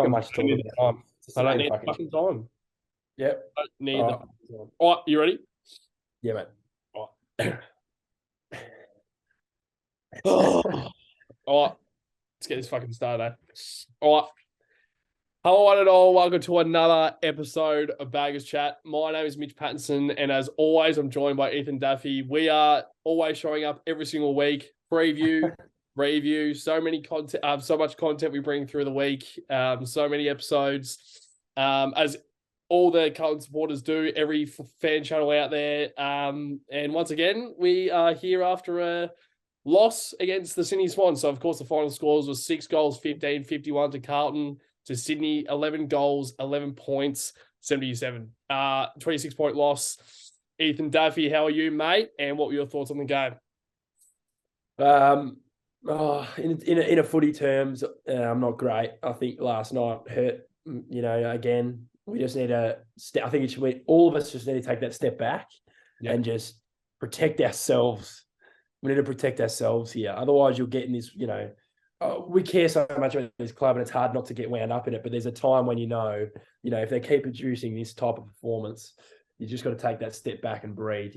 time. much I don't need talking the about. time. It's the I don't same need the fucking. fucking time. Yep. I don't need All the right. fucking time. All right, you ready? Yeah, mate. All right. Oh, all right. Let's get this fucking started, eh? All right. Hello, one and all. Welcome to another episode of Baggers Chat. My name is Mitch Pattinson, and as always, I'm joined by Ethan Daffy. We are always showing up every single week. Preview, review, so many content, so much content we bring through the week, so many episodes. As all the Carlton supporters do, every fan channel out there. And once again, we are here after a loss against the Sydney Swans. So, of course, the final scores was 6 goals, 15, 51 to Carlton. To Sydney, 11 goals, 11 points, 77. 26-point loss. Ethan Daffy, how are you, mate? And what were your thoughts on the game? In a footy terms, I'm not great. I think last night hurt. Again, we just need to. I think all of us just need to take that step back and just protect ourselves. We need to protect ourselves here. Otherwise, you'll get in this. We care so much about this club, and it's hard not to get wound up in it. But there's a time when if they keep producing this type of performance, you just got to take that step back and breathe.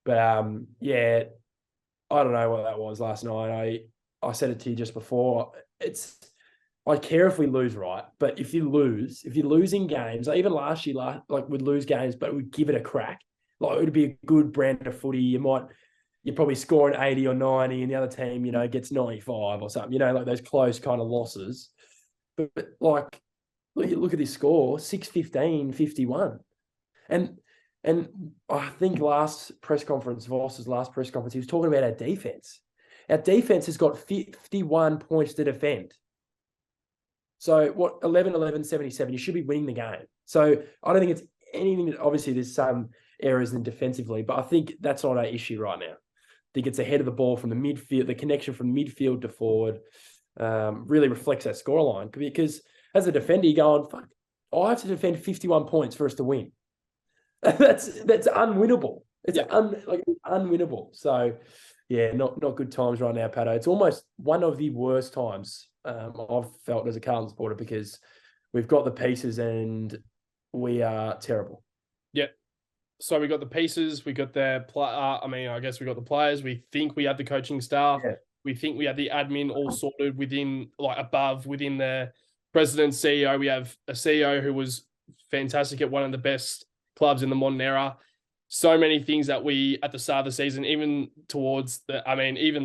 But I don't know what that was last night. I said it to you just before. I care if we lose, right? But if you're losing games, like even last year, we'd lose games, but we'd give it a crack. Like it would be a good brand of footy. You're probably scoring 80 or 90 and the other team, gets 95 or something, like those close kind of losses. But look at this score, 6-15, 51. And I think Voss's last press conference, he was talking about our defense. Our defense has got 51 points to defend. So 11, 77, you should be winning the game. So I don't think it's anything. Obviously, there's some errors in defensively, but I think that's not our issue right now. I think it's ahead of the ball from the midfield. The connection from midfield to forward really reflects that scoreline. Because as a defender, you're going, fuck, I have to defend 51 points for us to win. That's unwinnable. It's unwinnable. So, not good times right now, Pato. It's almost one of the worst times I've felt as a Carlton supporter because we've got the pieces and we are terrible. Yeah. So we got the pieces, we got I guess we got the players. We think we have the coaching staff. Yeah. We think we have the admin all sorted within the president, CEO. We have a CEO who was fantastic at one of the best clubs in the modern era. So many things that we, at the start of the season, even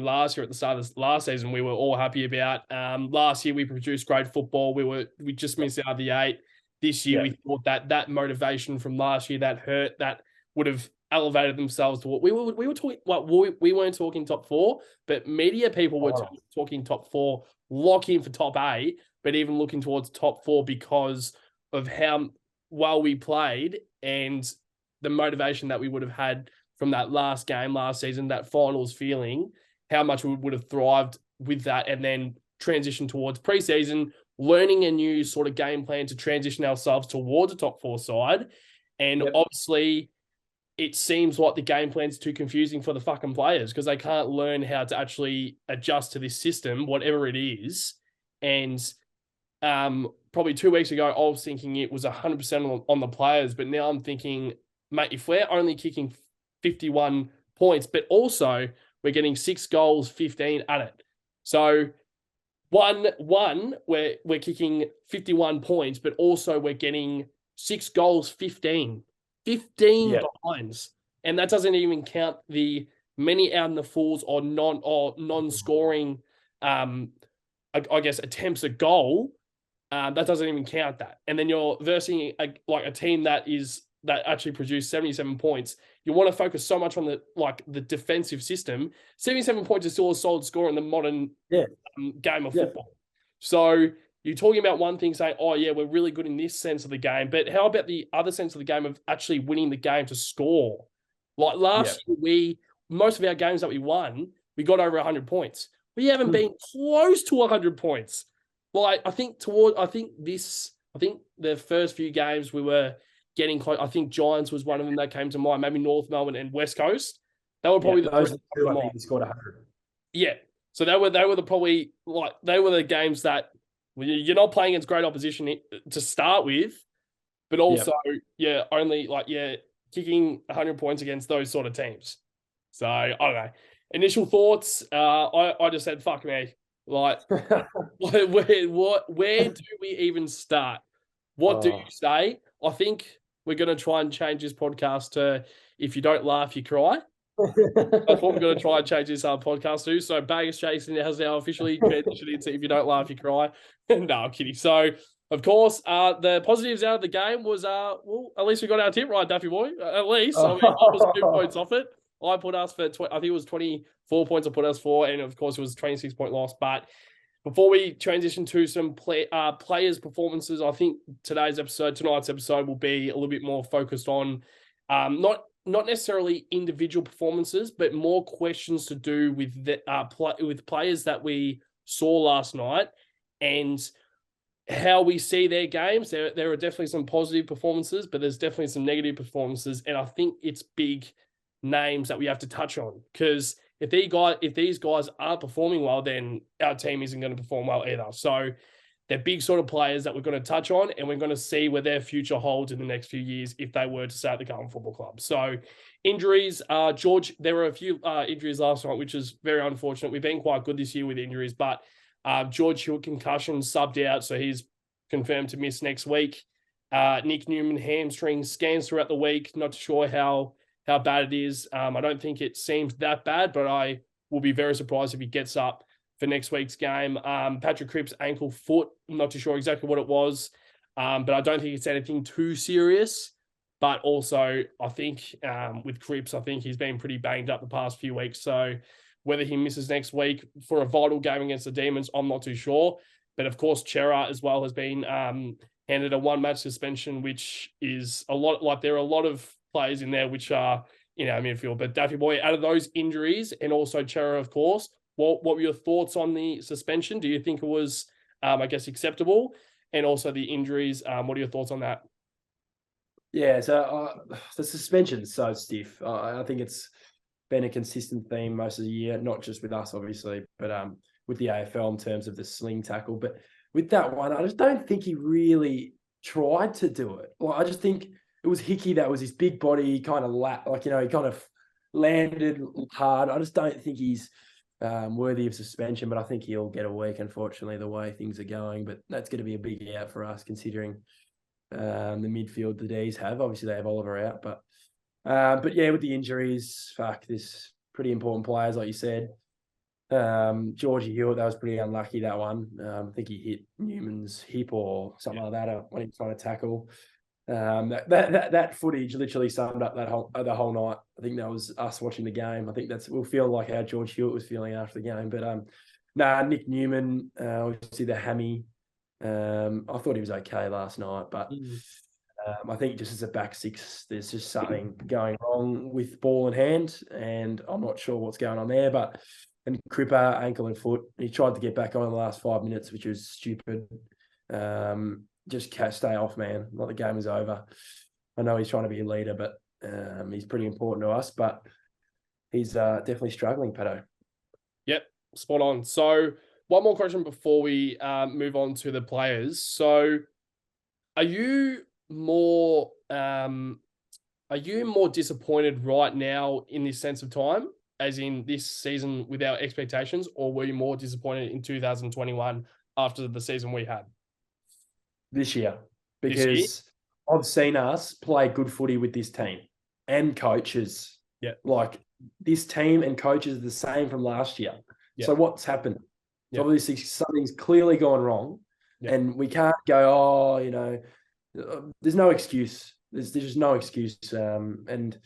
last year at the start of the last season, we were all happy about. Last year we produced great football. We just missed out of the 8. This year, we thought that motivation from last year, that hurt, that would have elevated themselves to what we were talking. We weren't talking top 4, but media people were talking top 4, lock in for top 8, but even looking towards top 4 because of how well we played and the motivation that we would have had from that last game last season, that finals feeling, how much we would have thrived with that, and then transition towards preseason, learning a new sort of game plan to transition ourselves towards a top 4 side. And obviously, it seems like the game plan's too confusing for the fucking players because they can't learn how to actually adjust to this system, whatever it is. And probably 2 weeks ago, I was thinking it was 100% on the players, but now I'm thinking, mate, if we're only kicking 51 points, but also we're getting 6 goals, 15 at it. So we're kicking 51 points, but also we're getting 6 goals, 15 behinds. And that doesn't even count the many out in the falls or non-scoring, I guess, attempts a goal. That doesn't even count that. And then you're versing a team that actually produced 77 points. You want to focus so much on the defensive system. 77 points is still a solid score in the modern game of football. So you're talking about one thing saying, oh yeah, we're really good in this sense of the game, but how about the other sense of the game of actually winning the game to score? Like last year, most of our games that we won, we got over 100 points. We haven't been close to 100 points. Well, I think the first few games we were getting close. I think Giants was one of them that came to mind. Maybe North Melbourne and West Coast. They were probably those two. I think we scored 100. Yeah, so they were the games that You're not playing against great opposition to start with, but also, only kicking 100 points against those sort of teams. So I don't know. Initial thoughts. I just said, fuck me. Like, where do we even start? What do you say? I think we're going to try and change this podcast to if you don't laugh, you cry. That's what we're going to try and change this podcast to. So Baggers Jason has now officially transitioned into if you don't laugh, you cry. No, I'm kidding. So, of course, the positives out of the game was, at least we got our tip right, Duffy boy. At least. I was 2 points off it. I put us for, I think it was 24 points I put us for, and of course it was a 26-point loss. But before we transition to some players' performances, I think tonight's episode will be a little bit more focused on not necessarily individual performances, but more questions to do with with players that we saw last night and how we see their games. There are definitely some positive performances, but there's definitely some negative performances, and I think it's big names that we have to touch on, because if these guys aren't performing well, then our team isn't going to perform well either. So they're big sort of players that we're going to touch on, and we're going to see where their future holds in the next few years if they were to stay at the Carlton Football Club. So injuries, George, there were a few injuries last night, which is very unfortunate. We've been quite good this year with injuries, but George Hewitt concussion subbed out, so he's confirmed to miss next week. Nick Newman hamstring scans throughout the week. Not sure how bad it is. I don't think it seems that bad, but I will be very surprised if he gets up for next week's game. Patrick Cripps ankle foot. I'm not too sure exactly what it was, but I don't think it's anything too serious. But also, I think with Cripps, I think he's been pretty banged up the past few weeks. So whether he misses next week for a vital game against the Demons, I'm not too sure. But of course, Chera as well has been handed a 1-match suspension, which is a lot. Like, there are a lot of players in there which are in our midfield. But Daffy boy, out of those injuries, and also Chera, of course, what were your thoughts on the suspension? Do you think it was, acceptable? And also the injuries, what are your thoughts on that? Yeah, so the suspension's so stiff. I think it's been a consistent theme most of the year, not just with us, obviously, but with the AFL in terms of the sling tackle. But with that one, I just don't think he really tried to do it. Like, I just think it was Hickey that was his big body, kind of he kind of landed hard. I just don't think he's worthy of suspension, but I think he'll get a week, unfortunately, the way things are going. But that's going to be a big out for us, considering the midfield the D's have. Obviously, they have Oliver out, but yeah, with the injuries, there's pretty important players, like you said. Georgie Hewitt, that was pretty unlucky, that one. I think he hit Newman's hip or something like that when he was trying to tackle. That footage literally summed up the whole night. I think that was us watching the game. I think we'll feel like how George Hewitt was feeling after the game. But Nick Newman, obviously the hammy. I thought he was okay last night, but I think just as a back six, there's just something going wrong with ball in hand, and I'm not sure what's going on there. And Cripper, ankle and foot, he tried to get back on in the last 5 minutes, which was stupid. Just stay off, man. Like, the game is over. I know he's trying to be a leader, but he's pretty important to us. But he's definitely struggling, Pato. Yep, spot on. So one more question before we move on to the players. So are you more disappointed right now in this sense of time, as in this season with our expectations, or were you more disappointed in 2021 after the season we had? This year, because I've seen us play good footy with this team and coaches. Yeah. Like, this team and coaches are the same from last year. Yeah. So what's happened? Yeah. Obviously, something's clearly gone wrong, and we can't go, there's no excuse. There's just no excuse. And,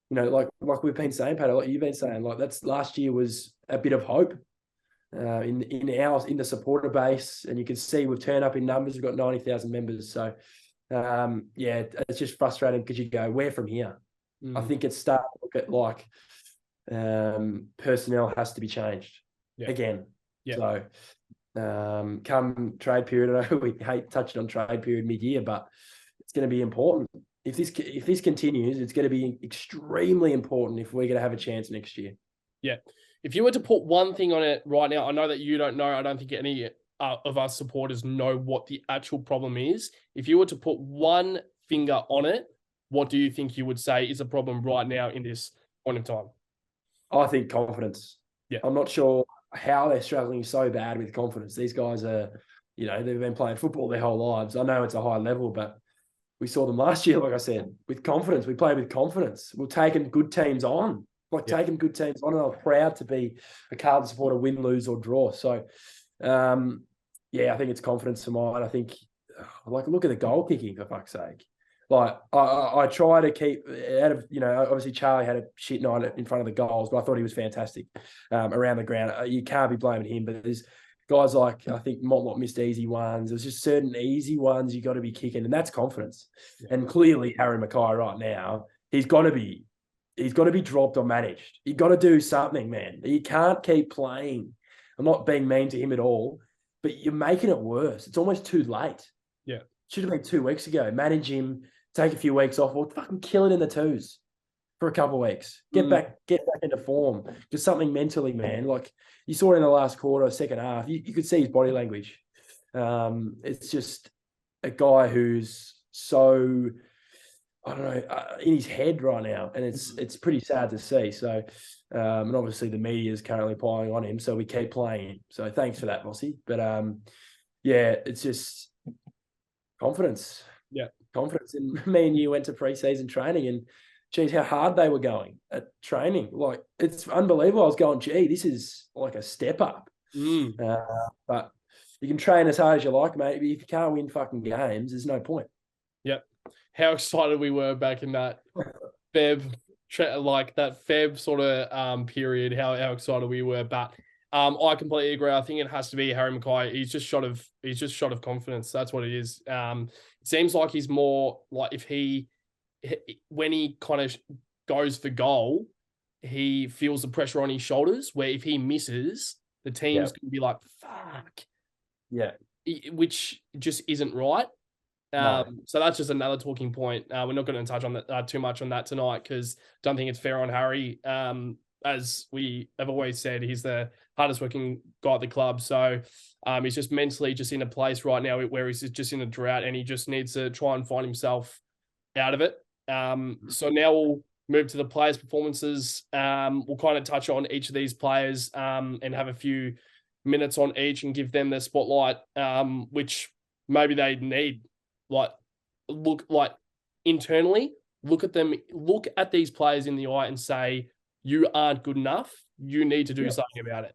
like we've been saying, Pat, like you've been saying, like, that's last year was a bit of hope. In the supporter base, and you can see we've turned up in numbers. We've got 90,000 members, so it's just frustrating, because you go, where from here? I think it's starting to look at like personnel has to be changed again. So come trade period, I know we touched on trade period mid-year, but it's going to be important. If this continues, it's going to be extremely important if we're going to have a chance next year. Yeah. If you were to put one thing on it right now, I know that you don't know. I don't think any of us supporters know what the actual problem is. If you were to put one finger on it, what do you think you would say is a problem right now in this point in time? I think confidence. Yeah. I'm not sure how they're struggling so bad with confidence. These guys are, they've been playing football their whole lives. I know it's a high level, but we saw them last year, like I said, with confidence. We played with confidence. We're taking good teams on, taking good teams on. And I'm proud to be a Carlton supporter, win, lose, or draw. So, I think it's confidence for mine. I think, look at the goal kicking, for fuck's sake. I try to keep out of, obviously Charlie had a shit night in front of the goals, but I thought he was fantastic around the ground. You can't be blaming him, but there's guys like, I think Motlop missed easy ones. There's just certain easy ones you got to be kicking, and that's confidence. Yeah. And clearly Harry Mackay right now, he's got to be dropped or managed. You got to do something, man. You can't keep playing. I'm not being mean to him at all, but you're making it worse. It's almost too late. Yeah. Should have been 2 weeks ago. Manage him, take a few weeks off, or fucking kill it in the twos for a couple of weeks. Get back into form. Just something mentally, man. Like you saw it in the last quarter, second half. You could see his body language. It's just a guy who's so, I don't know, in his head right now, and it's pretty sad to see. So, and obviously the media is currently piling on him, so we keep playing him. So thanks for that, Bossy. But it's just confidence. Yeah. Confidence. And me and you went to pre-season training, and geez, how hard they were going at training. Like, it's unbelievable. I was going, gee, this is like a step up. But you can train as hard as you like, mate. But if you can't win fucking games, there's no point. Yep. How excited we were back in that Feb sort of period, how excited we were. But I completely agree. I think it has to be Harry Mackay. He's just shot of confidence. That's what it is. It seems like he's more like when he kind of goes for goal, he feels the pressure on his shoulders, where if he misses, the team's going to be like, fuck. Yeah. Which just isn't right. No. So that's just another talking point. We're not going to touch on that too much on that tonight, because I don't think it's fair on Harry. As we have always said, he's the hardest working guy at the club. So he's just mentally just in a place right now where he's just in a drought, and he just needs to try and find himself out of it. So now we'll move to the players' performances. We'll kind of touch on each of these players and have a few minutes on each and give them the spotlight, which maybe they need. Internally, look at them, look at these players in the eye and say, you aren't good enough. You need to do something about it.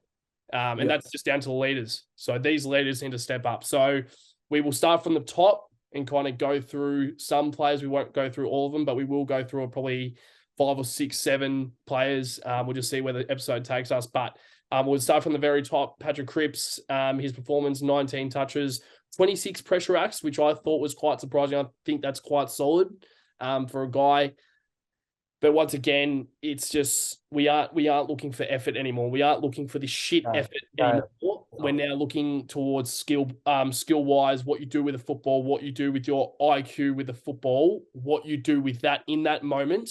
And that's just down to the leaders. So these leaders need to step up. So we will start from the top and kind of go through some players. We won't go through all of them, but we will go through probably 5 or 6, 7 players. We'll just see where the episode takes us. But we'll start from the very top. Patrick Cripps, his performance, 19 touches, 26 pressure acts, which I thought was quite surprising. I think that's quite solid for a guy. But once again, it's just we aren't looking for effort anymore. We aren't looking for this shit effort anymore. We're now looking towards skill wise, what you do with the football, what you do with your IQ with the football, what you do with that in that moment.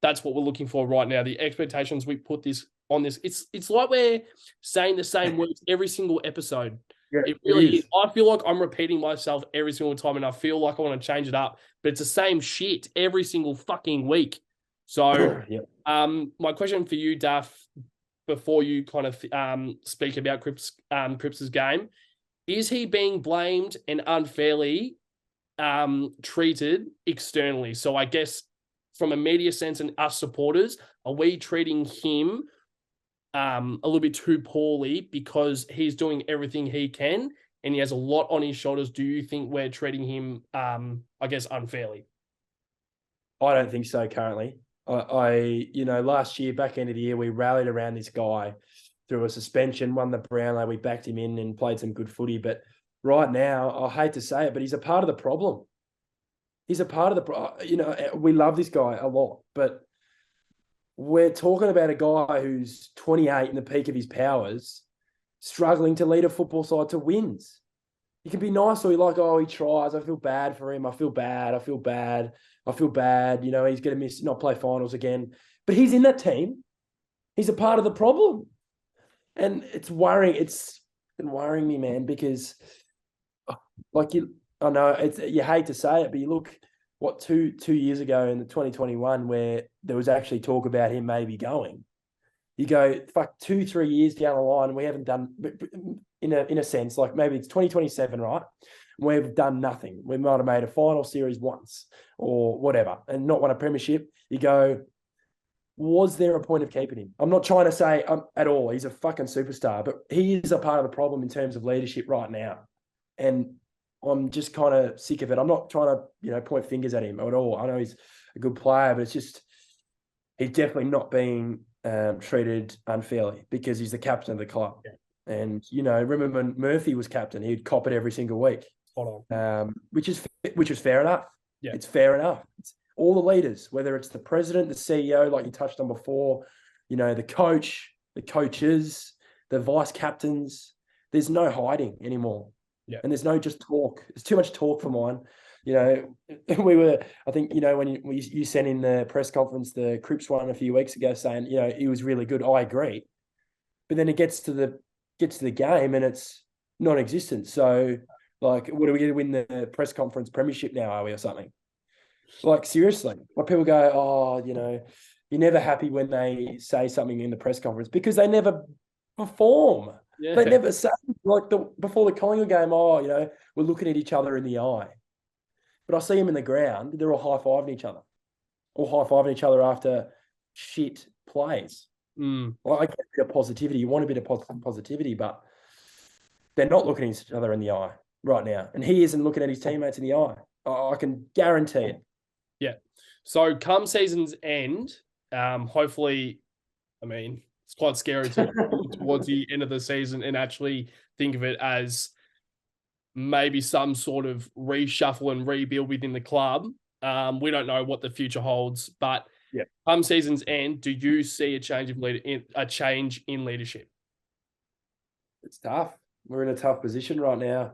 That's what we're looking for right now. The expectations we put on this, it's like we're saying the same words every single episode. Yeah, it really is. I feel like I'm repeating myself every single time, and I feel like I want to change it up, but it's the same shit every single fucking week. So, my question for you, Daff, before you kind of speak about Cripps's game, is he being blamed and unfairly treated externally? So I guess from a media sense and us supporters, are we treating him a little bit too poorly because he's doing everything he can and he has a lot on his shoulders? Do you think we're treating him, I guess, unfairly? I don't think so currently. Last year, back end of the year, we rallied around this guy through a suspension, won the Brownlow, we backed him in and played some good footy. But right now, I hate to say it, but he's a part of the problem. He's a part of the, we love this guy a lot, but we're talking about a guy who's 28 in the peak of his powers, struggling to lead a football side to wins. You can be nice or you're like, oh, he tries. I feel bad for him. I feel bad. He's going to not play finals again. But he's in that team. He's a part of the problem. And it's worrying. worrying me, man, because like I know you hate to say it, but you look what two years ago in the 2021 where there was actually talk about him maybe going. You go, fuck, 2-3 years down the line, and we haven't done, in a sense, like maybe it's 2027, right? We've done nothing. We might have made a final series once or whatever and not won a premiership. You go, was there a point of keeping him? I'm not trying to say at all. He's a fucking superstar, but he is a part of the problem in terms of leadership right now. And I'm just kind of sick of it. I'm not trying to, point fingers at him at all. I know he's a good player, but it's just, he's definitely not being treated unfairly because he's the captain of the club. Yeah. And, remember when Murphy was captain, he'd cop it every single week, which is fair enough. Yeah. It's fair enough. It's all the leaders, whether it's the president, the CEO, like you touched on before, the coach, the coaches, the vice captains, there's no hiding anymore. Yeah. And there's no just talk. There's too much talk for mine. I think, when you sent in the press conference, the Cripps one a few weeks ago saying, he was really good. I agree. But then it gets to the game and it's non-existent. So like, what are we going to win the press conference premiership now? Are we or something? Like, seriously, like people go, oh, you're never happy when they say something in the press conference because they never perform. Yeah. They never say, like before the Collingwood game, we're looking at each other in the eye. But I see them in the ground, they're all high-fiving each other. All high-fiving each other after shit plays. Well, I get a bit of positivity. You want a bit of positivity, but they're not looking at each other in the eye right now. And he isn't looking at his teammates in the eye. I can guarantee it. Yeah. So come season's end, hopefully, it's quite scary to look towards the end of the season and actually think of it as maybe some sort of reshuffle and rebuild within the club. We don't know what the future holds, but come season's end, do you see a change in leadership? It's tough. We're in a tough position right now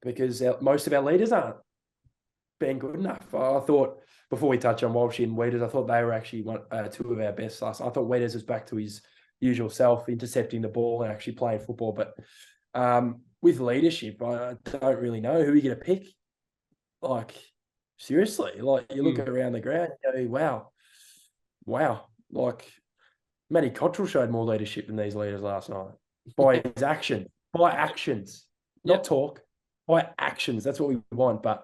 because most of our leaders aren't being good enough. I thought, before we touch on Walsh and Weeders, I thought they were actually two of our best last night. I thought Weeders was back to his usual self, intercepting the ball and actually playing football. But with leadership, I don't really know who you're going to pick. Like, seriously, like you look around the ground, you go, wow. Like, Matty Cottrell showed more leadership than these leaders last night by his action, by actions, not talk, by actions. That's what we want. But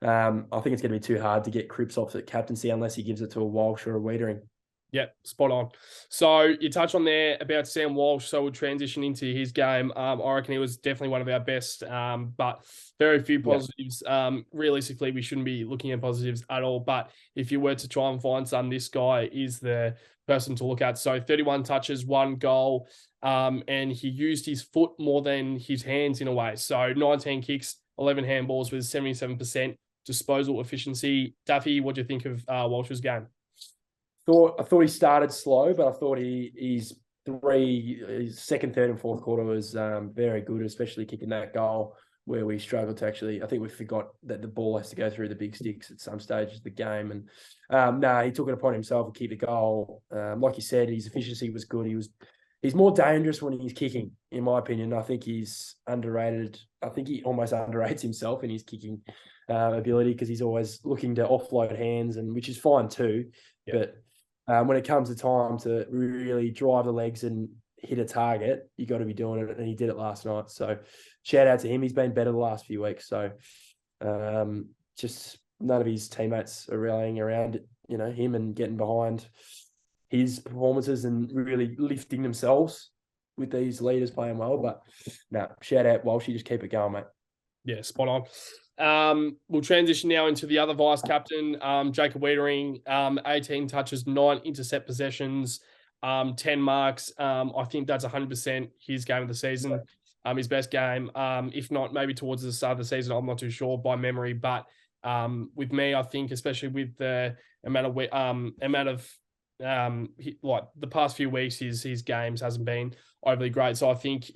I think it's going to be too hard to get Cripps off the captaincy unless he gives it to a Walsh or a Wiedering. Yeah, spot on. So you touched on there about Sam Walsh, so we'll transition into his game. I reckon he was definitely one of our best, but very few positives. Realistically, we shouldn't be looking at positives at all, but if you were to try and find some, this guy is the person to look at. So 31 touches, 1 goal, and he used his foot more than his hands in a way. So 19 kicks, 11 handballs with 77% disposal efficiency. Duffy, what do you think of Walsh's game? I thought he started slow, but I thought his second, third, and fourth quarter was very good, especially kicking that goal where we struggled to actually. I think we forgot that the ball has to go through the big sticks at some stages of the game, and he took it upon himself to keep the goal. Like you said, his efficiency was good. He's more dangerous when he's kicking, in my opinion. I think he's underrated. I think he almost underrates himself in his kicking ability because he's always looking to offload hands, and which is fine too, but. When it comes to time to really drive the legs and hit a target, you got to be doing it, and he did it last night. So, shout out to him. He's been better the last few weeks. So, just none of his teammates are rallying around, him and getting behind his performances and really lifting themselves with these leaders playing well. But no, shout out Walsh. You just keep it going, mate. Yeah, spot on. We'll transition now into the other vice captain, Jacob Wiedering, 18 touches, 9 intercept possessions, 10 marks. I think that's 100% his game of the season, his best game. If not, maybe towards the start of the season, I'm not too sure by memory. But with me, I think, especially with the amount of like the past few weeks, his games hasn't been overly great. So I think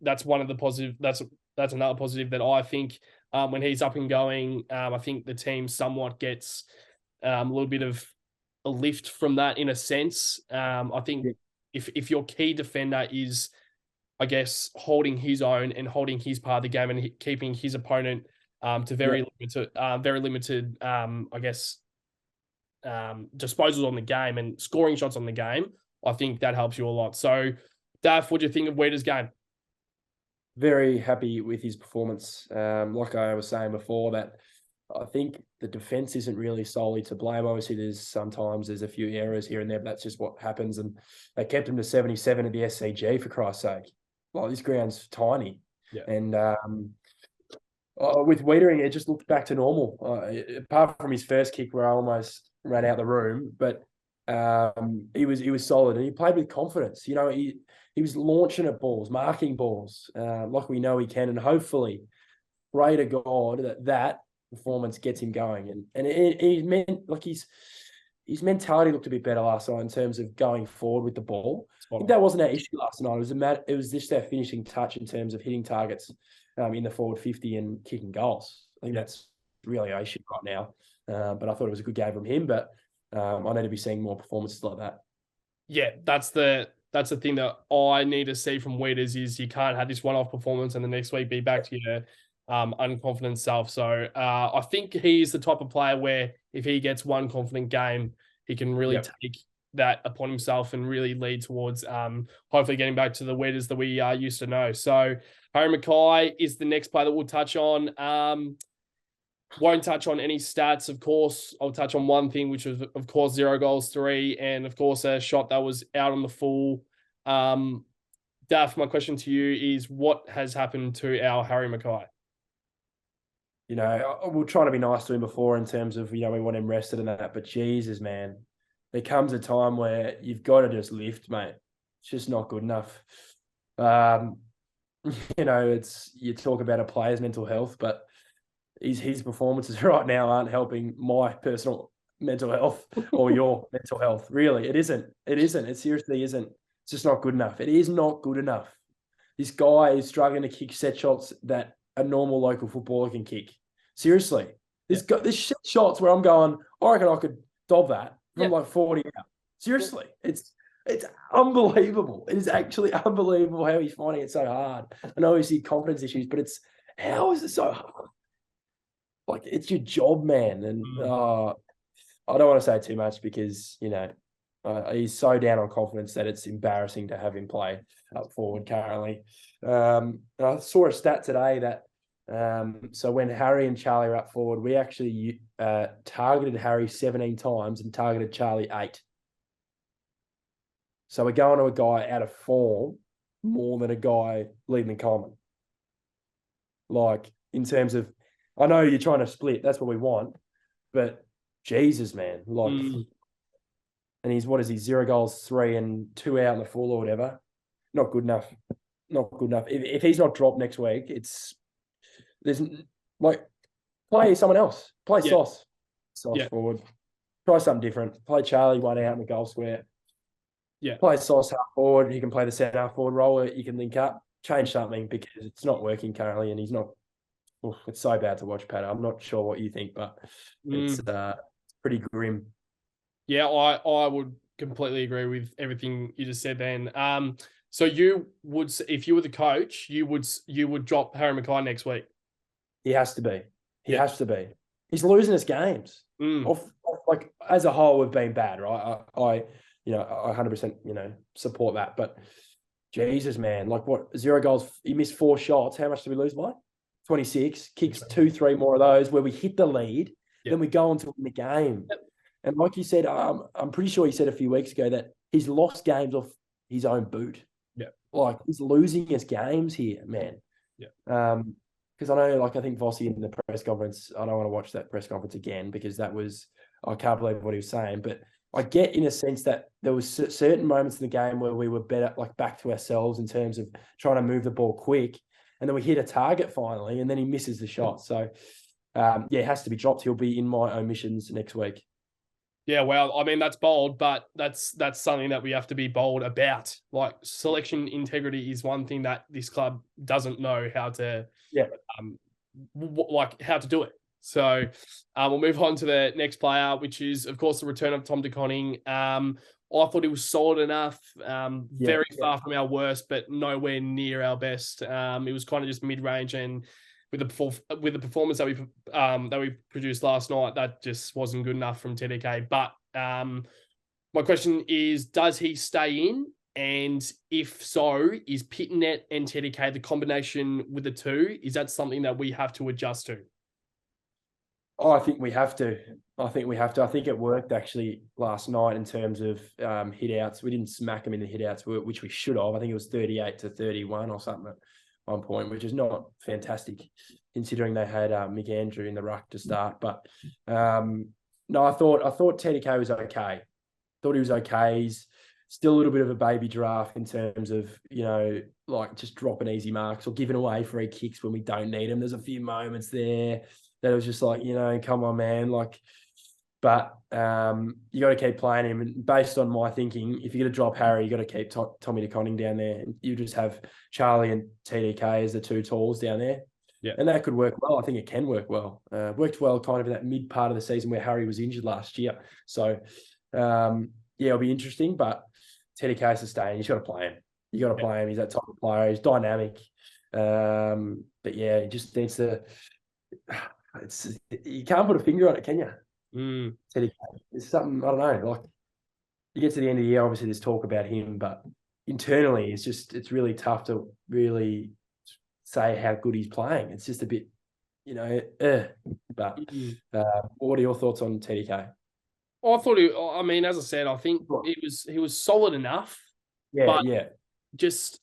that's one of the positive. That's another positive that I think. When he's up and going, I think the team somewhat gets a little bit of a lift from that in a sense. I think if your key defender is I guess, holding his own and holding his part of the game and keeping his opponent to very limited, I guess, disposals on the game and scoring shots on the game. I think that helps you a lot. So, Daff, what do you think of Weeder's game? Very happy with his performance. Like I was saying before, that I think the defense isn't really solely to blame. Obviously, there's a few errors here and there, but that's just what happens. And they kept him to 77 at the SCG, for Christ's sake. Well, this ground's tiny. Yeah. And with Wiedering, it just looked back to normal. Apart from his first kick where I almost ran out the room, but he was solid and he played with confidence. You know, he was launching at balls, marking balls, like we know he can, and hopefully, pray to God that performance gets him going. And it meant like his mentality looked a bit better last night in terms of going forward with the ball. I think that wasn't our issue last night. It was just our finishing touch in terms of hitting targets in the forward 50 and kicking goals. I think that's really our issue right now. But I thought it was a good game from him. But I need to be seeing more performances like that. Yeah, that's the thing that I need to see from Weeders is you can't have this one-off performance and the next week be back to your unconfident self. So I think he's the type of player where if he gets one confident game, he can really take that upon himself and really lead towards hopefully getting back to the Weeders that we used to know. So Harry Mackay is the next player that we'll touch on. Won't touch on any stats, of course. I'll touch on one thing, which was, of course, 0 goals, 3, and, of course, a shot that was out on the full. Daff, my question to you is, what has happened to our Harry Mackay? You know, we're trying to be nice to him before in terms of, you know, we want him rested and that, but Jesus, man, there comes a time where you've got to just lift, mate. It's just not good enough. You know, you talk about a player's mental health, but his performances right now aren't helping my personal mental health or your mental health. Really, it isn't. It isn't. It seriously isn't. It's just not good enough. It is not good enough. This guy is struggling to kick set shots that a normal local footballer can kick. Seriously. There's set shots where I'm going, I reckon I could dob that from like 40 out. Seriously. It's unbelievable. It is actually unbelievable how he's finding it so hard. I know he's confidence issues, but how is it so hard? Like, it's your job, man. And I don't want to say too much because, you know, he's so down on confidence that it's embarrassing to have him play up forward currently. I saw a stat today that so when Harry and Charlie are up forward, we actually targeted Harry 17 times and targeted Charlie 8. So we're going to a guy out of form more than a guy leading the common. Like, in terms of, I know you're trying to split, that's what we want, but Jesus, man, like, and he's, 0 goals, 3 and 2 out in the full or whatever. Not good enough. Not good enough. If he's not dropped next week, there's like, play someone else. Play Sauce forward. Try something different. Play Charlie 1 out in the goal square. Yeah. Play Sauce half forward. He can play the centre half forward role. You can link up. Change something because it's not working currently, and he's not. It's so bad to watch, Pat. I'm not sure what you think, but it's pretty grim. Yeah, I would completely agree with everything you just said then. So you would, if you were the coach, you would drop Harry Mackay next week. He has to be. He has to be. He's losing his games. Like, as a whole, we've been bad, right? I 100% support that. But Jesus, man, like, what, 0 goals? He missed 4 shots. How much did we lose by? 26. Kicks 2-3 more of those where we hit the lead. Then we go on to win the game. And like you said, I'm pretty sure he said a few weeks ago that he's lost games off his own boot. Yeah. Like, he's losing his games here, man. Yeah. Because I know, like, I think Vossi in the press conference, I don't want to watch that press conference again because I can't believe what he was saying. But I get, in a sense, that there was certain moments in the game where we were better, like, back to ourselves in terms of trying to move the ball quick. And then we hit a target finally, and then he misses the shot. So, it has to be dropped. He'll be in my omissions next week. Yeah, well, I mean, that's bold, but that's something that we have to be bold about. Like, selection integrity is one thing that this club doesn't know how to, how to do it. So we'll move on to the next player, which is, of course, the return of Tom De Koning. I thought he was solid enough, very far from our worst, but nowhere near our best. It was kind of just mid-range, and with the performance that we produced last night, that just wasn't good enough from TDK. But my question is, does he stay in? And if so, is Pitnet and TDK the combination with the two? Is that something that we have to adjust to? Oh, I think we have to. I think it worked actually last night in terms of hit outs. We didn't smack them in the hit outs, which we should have. I think it was 38-31 or something at one point, which is not fantastic considering they had Mick Andrew in the ruck to start. But no, I thought TDK was okay. Thought he was okay. He's still a little bit of a baby giraffe in terms of, like just dropping easy marks or giving away free kicks when we don't need them. There's a few moments there that was just like, come on, man. But you got to keep playing him. And based on my thinking, if you're going to drop Harry, you got to keep Tommy DeConning down there. You just have Charlie and TDK as the two talls down there. Yeah. And that could work well. I think it can work well. Worked well kind of in that mid part of the season where Harry was injured last year. So, it'll be interesting. But TDK sustained. You've got to play him. You got to play him. He's that type of player. He's dynamic. But yeah, he just needs to. You can't put a finger on it, can you? TDK. It's something I don't know. Like you get to the end of the year, obviously there's talk about him, but internally, it's really tough to really say how good he's playing. It's just a bit, But what are your thoughts on TDK? I thought as I said, I think he was solid enough. Yeah. Just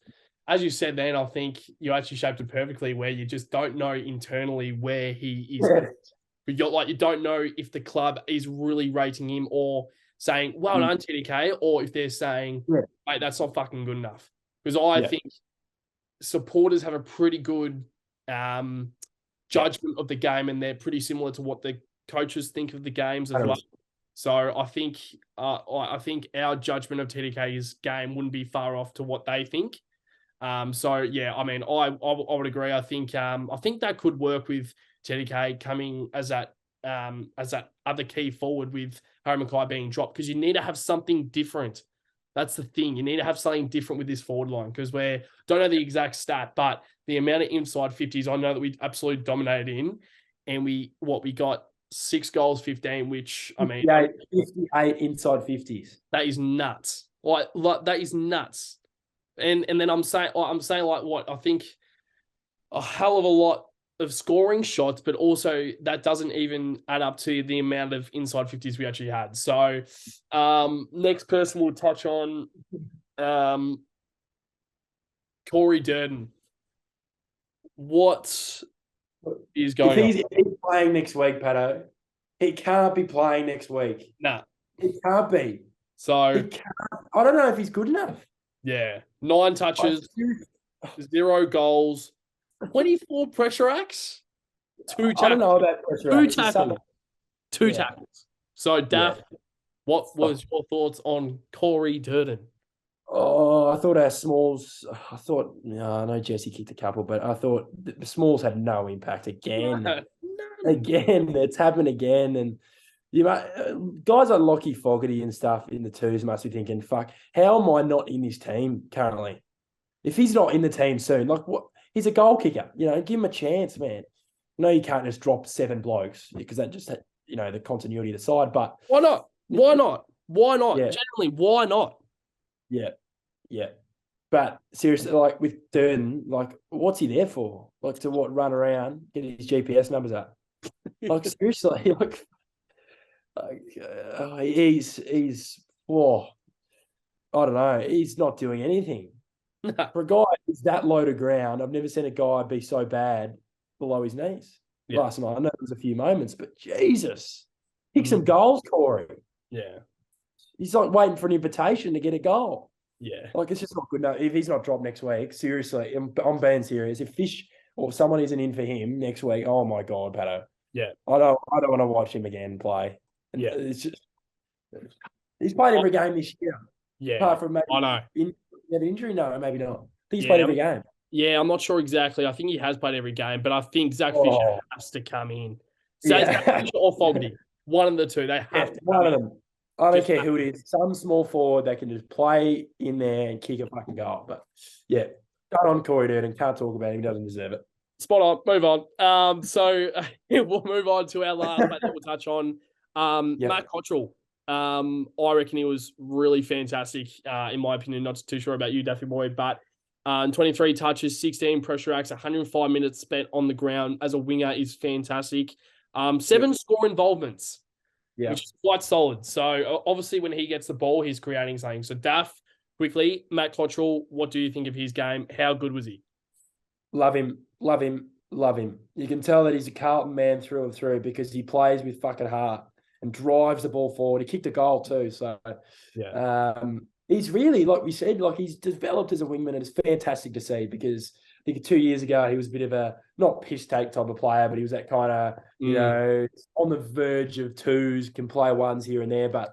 as you said then, I think you actually shaped it perfectly where you just don't know internally where he is. But you don't know if the club is really rating him or saying, well done, TDK, or if they're saying, mate, that's not fucking good enough. Because I think supporters have a pretty good judgment of the game, and they're pretty similar to what the coaches think of the games as well. So I think our judgment of TDK's game wouldn't be far off to what they think. I would agree. I think that could work with TDK coming as that other key forward with Harry Mackay being dropped, because you need to have something different. That's the thing. You need to have something different with this forward line, because don't know the exact stat, but the amount of inside 50s I know that we absolutely dominated in, and we got 6 goals, 15, which 58 inside 50s. That is nuts. Like that is nuts. And then I'm saying like what I think a hell of a lot of scoring shots, but also that doesn't even add up to the amount of inside 50s we actually had. So next person we'll touch on Corey Durden. What is going on? If he's playing next week, Pato, he can't be playing next week. Nah. He can't be. So I don't know if he's good enough. Yeah. 9 touches, 0 goals, 24 pressure acts, 2 tackles. I don't know about pressure 2 acts. tackles. 2 tackles. So, Daff, what was your thoughts on Corey Durden? Oh, I thought our Smalls. I know Jesse kicked a couple, but I thought the Smalls had no impact again. Again, it's happened again. And guys like Lockie Fogarty and stuff in the twos must be thinking, fuck, how am I not in this team currently? If he's not in the team soon, like what? He's a goal kicker. give him a chance, man. No, you can't just drop 7 blokes because that just, the continuity of the side. But why not? Why not? Why not? Yeah. Generally, why not? Yeah. But seriously, like with Durden, like what's he there for? Like to run around, get his GPS numbers up? Like seriously, he's I don't know. He's not doing anything. For a guy who's that low to ground, I've never seen a guy be so bad below his knees. Last night, I know there was a few moments, but Jesus, kick some goals, Corey. Yeah. He's like waiting for an invitation to get a goal. Yeah. Like it's just not good enough. If he's not dropped next week, seriously, I'm being serious. If Fish or someone isn't in for him next week, oh my God, Pato. Yeah. I don't want to watch him again play. And it's just he's played every game this year. Yeah. Apart from maybe I know. An injury? No, maybe not. I think he's played every game. Yeah, I'm not sure exactly. I think he has played every game, but I think Zach Fisher has to come in. Zach Fisher or Fogarty. One of the two. They have to. One of them. I don't Just care who it is. Some small forward that can just play in there and kick a fucking goal. But yeah, go on Corey Durden. Can't talk about him. He doesn't deserve it. spot on. Move on. So we'll move on to our last mate that we'll touch on. Matt Cottrell. I reckon he was really fantastic, in my opinion. Not too sure about you, Daffy Boy, but 23 touches, 16 pressure acts, 105 minutes spent on the ground as a winger is fantastic. 7 score involvements, which is quite solid. So obviously when he gets the ball, he's creating something. So Daff, quickly, Matt Cottrell, what do you think of his game? How good was he? Love him. You can tell that he's a Carlton man through and through because he plays with fucking heart and drives the ball forward. He kicked a goal too. So he's really, like we said, like he's developed as a wingman, and it's fantastic to see because I think 2 years ago he was a bit of a not piss take type of player, but he was that kind of, you know, on the verge of twos, can play ones here and there, but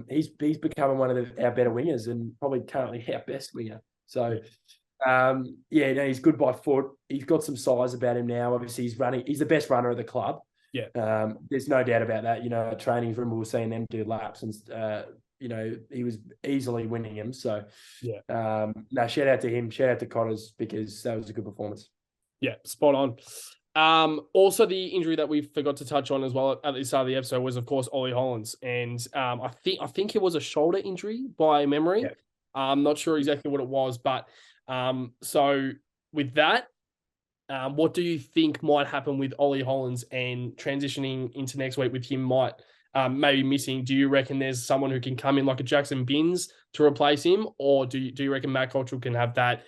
he's becoming one of our better wingers and probably currently our best winger. So he's good by foot. He's got some size about him now. Obviously he's the best runner of the club. Yeah. There's no doubt about that. You know, at training room, we were seeing them do laps and, you know, he was easily winning him. So, shout out to him. Shout out to Cotters because that was a good performance. Yeah, spot on. Also, the injury that we forgot to touch on as well at the start of the episode was, of course, Ollie Hollands. And I think it was a shoulder injury by memory. Yeah. I'm not sure exactly what it was. But so with that, what do you think might happen with Ollie Hollands and transitioning into next week with him might maybe missing? Do you reckon there's someone who can come in like a Jackson Binns to replace him? Or do you reckon Matt Cottrell can have that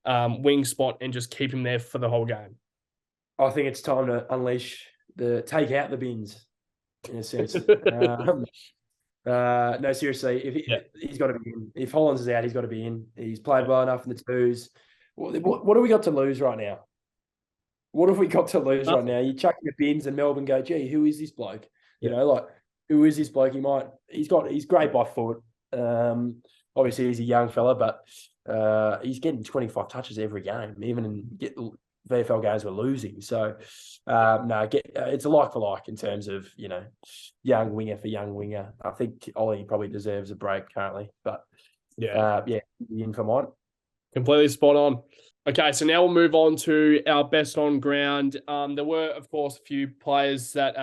wing spot and just keep him there for the whole game? I think it's time to take out the Bins, in a sense. No, seriously, he's got to be in. If Hollands is out, he's got to be in. He's played well enough in the twos. What have we got to lose right now? What have we got to lose right now? You chuck the Bins and Melbourne go, gee, who is this bloke? You know, like, who is this bloke? He's great by foot. Obviously he's a young fella, but he's getting 25 touches every game, even in VFL games we're losing. So it's a like for like in terms of, you know, young winger for young winger. I think Ollie probably deserves a break currently, but in for mine. Completely spot on. Okay, so now we'll move on to our best on ground. There were, of course, a few players that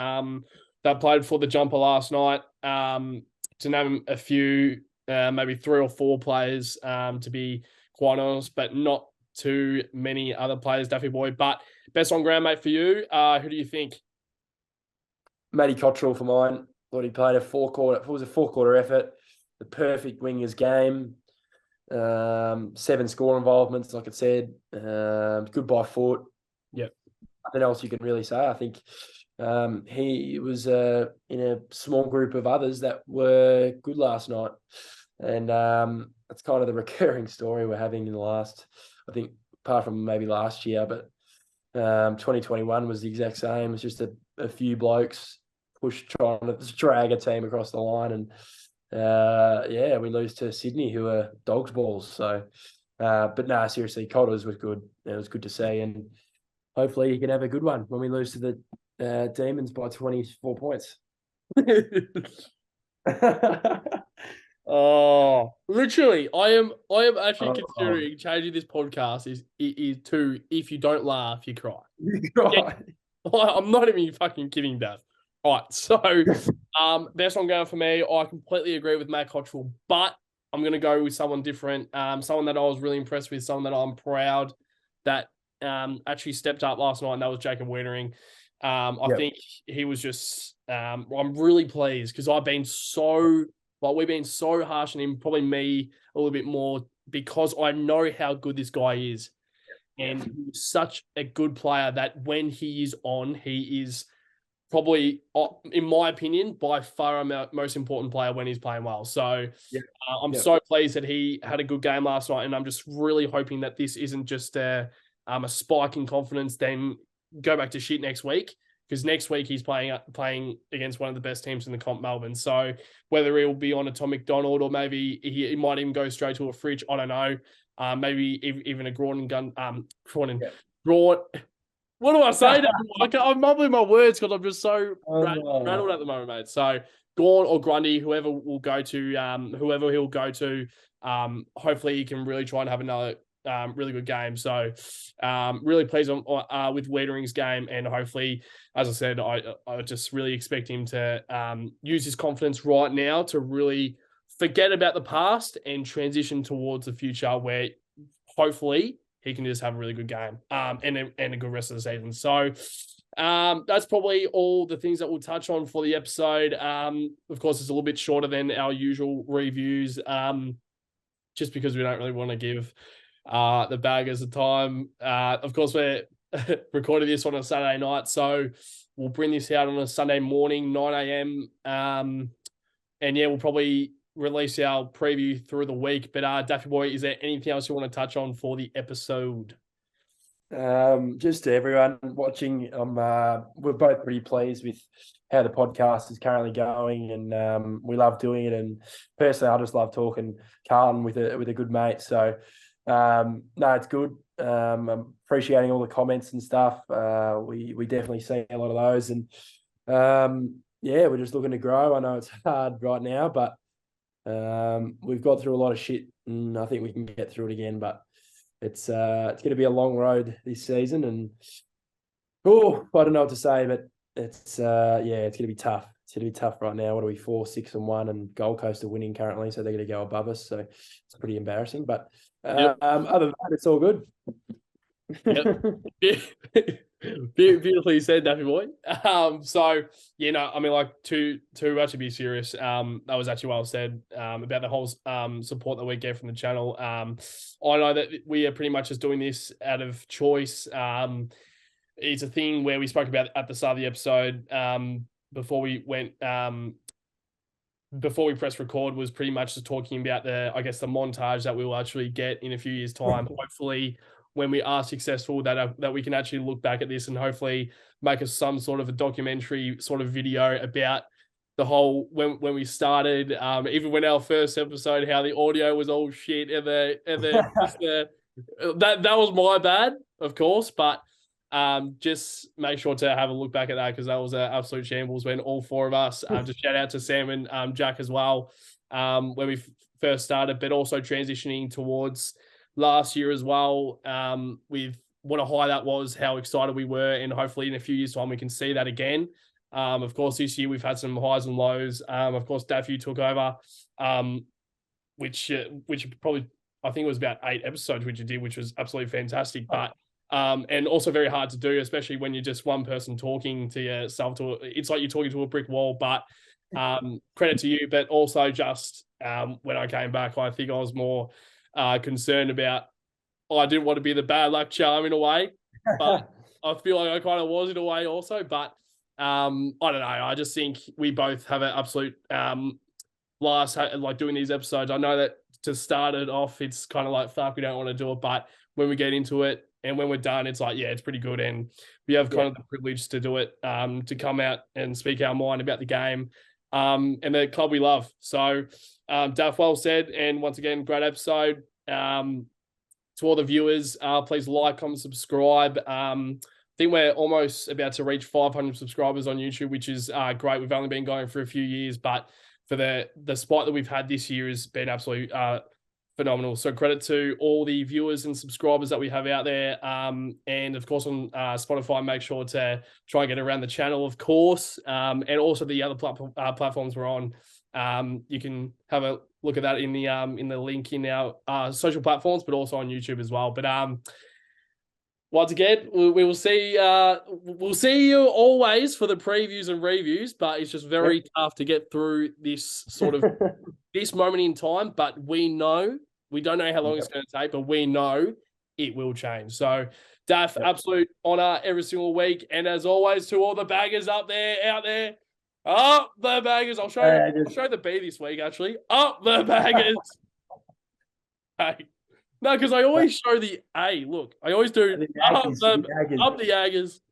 played for the jumper last night. To name a few, maybe 3 or 4 players, to be quite honest, but not too many other players, Daffy Boy. But best on ground, mate, for you, who do you think? Matty Cottrell for mine. Thought he played a 4-quarter effort, the perfect winger's game. 7 score involvements, like I said. Good by foot. Yep. Nothing else you can really say. I think he was in a small group of others that were good last night. And that's kind of the recurring story we're having in the last, I think, apart from maybe last year, but 2021 was the exact same. It's just a few blokes trying to drag a team across the line. And we lose to Sydney, who are dogs balls. So, but seriously, Cotters was good. It was good to see, and hopefully he can have a good one when we lose to the Demons by 24 points. Oh, literally, I am actually considering changing this podcast is to if you don't laugh, you cry. You cry. I'm not even fucking kidding, Dad. All right, so best on going for me. I completely agree with Matt Cottrell, but I'm going to go with someone different. Someone that I was really impressed with, someone that I'm proud that actually stepped up last night, and that was Jacob Wietering. I think he was just. I'm really pleased because we've been so harsh on him, probably me a little bit more because I know how good this guy is, and he's such a good player that when he is on, he is probably, in my opinion, by far our most important player when he's playing well. So I'm so pleased that he had a good game last night, and I'm just really hoping that this isn't just a spike in confidence, then go back to shit next week, because next week he's playing against one of the best teams in the comp, Melbourne. So whether he'll be on a Tom McDonald or maybe he might even go straight to a fridge, I don't know. Maybe even a Gordon gun. What do I say? I'm mumbling my words because I'm just so rattled at the moment, mate. So Gawn or Grundy, whoever he'll go to, hopefully he can really try and have another really good game. So really pleased with Wiedering's game, and hopefully, as I said, I just really expect him to use his confidence right now to really forget about the past and transition towards the future, where hopefully he can just have a really good game and a good rest of the season. So that's probably all the things that we'll touch on for the episode. Of course, it's a little bit shorter than our usual reviews, just because we don't really want to give the baggers the time. Of course, we're recording this on a Saturday night, so we'll bring this out on a Sunday morning, 9 a.m. And yeah, we'll probably release our preview through the week. But Daffy Boy, is there anything else you want to touch on for the episode? Just to everyone watching, we're both pretty pleased with how the podcast is currently going, and we love doing it. And personally, I just love talking Carlton with a good mate. So no, it's good. I'm appreciating all the comments and stuff. We definitely see a lot of those, and yeah, we're just looking to grow. I know it's hard right now, but we've got through a lot of shit, and I think we can get through it again. But it's going to be a long road this season, and I don't know what to say, but it's going to be tough. It's going to be tough right now. What are we, 4-6-1, and Gold Coast are winning currently, so they're going to go above us. So it's pretty embarrassing, but other than that, it's all good. Yep. Beautifully said, Daffy Boy. So I mean, like to actually be serious, that was actually well said about the whole support that we get from the channel. I know that we are pretty much just doing this out of choice. It's a thing where we spoke about at the start of the episode before we pressed record, was pretty much just talking about the montage that we will actually get in a few years' time. Hopefully, when we are successful, that we can actually look back at this and hopefully make us some sort of a documentary sort of video about the whole when we started, even when our first episode, how the audio was all shit and that was my bad, of course, but just make sure to have a look back at that, because that was an absolute shambles when all four of us, just shout out to Sam and Jack as well, when we first started, but also transitioning towards last year as well, with what a high that was, how excited we were, and hopefully in a few years' time we can see that again. Of course, this year we've had some highs and lows. Of course, Daffy took over, which probably, I think it was about 8 episodes which you did, which was absolutely fantastic. But and also very hard to do, especially when you're just one person talking to yourself. It's like you're talking to a brick wall. But credit to you. But also just when I came back, I think I was more concerned about, I didn't want to be the bad luck charm in a way, but I feel like I kind of was in a way also. But I don't know. I just think we both have an absolute blast like doing these episodes. I know that to start it off, it's kind of like, fuck, we don't want to do it. But when we get into it and when we're done, it's like, yeah, it's pretty good. And we have kind of the privilege to do it, to come out and speak our mind about the game and the club we love. So Duff, well said. And once again, great episode. To all the viewers, please like, comment, subscribe. I think we're almost about to reach 500 subscribers on YouTube, which is great. We've only been going for a few years, but for the spot that we've had this year has been absolutely phenomenal. So credit to all the viewers and subscribers that we have out there. And of course on Spotify, make sure to try and get around the channel, of course. And also the other platforms we're on. You can have a look at that in the link in our social platforms, but also on YouTube as well. But once again, we will see. We'll see you always for the previews and reviews, but it's just very tough to get through this sort of this moment in time. But we don't know how long it's going to take, but we know it will change. So, Daff, absolute honor every single week, and as always, to all the baggers out there. Up the baggers. I'll show the B this week, actually. Up the baggers. Hey. No, because I always show the A. Look, I always do up the Aggers.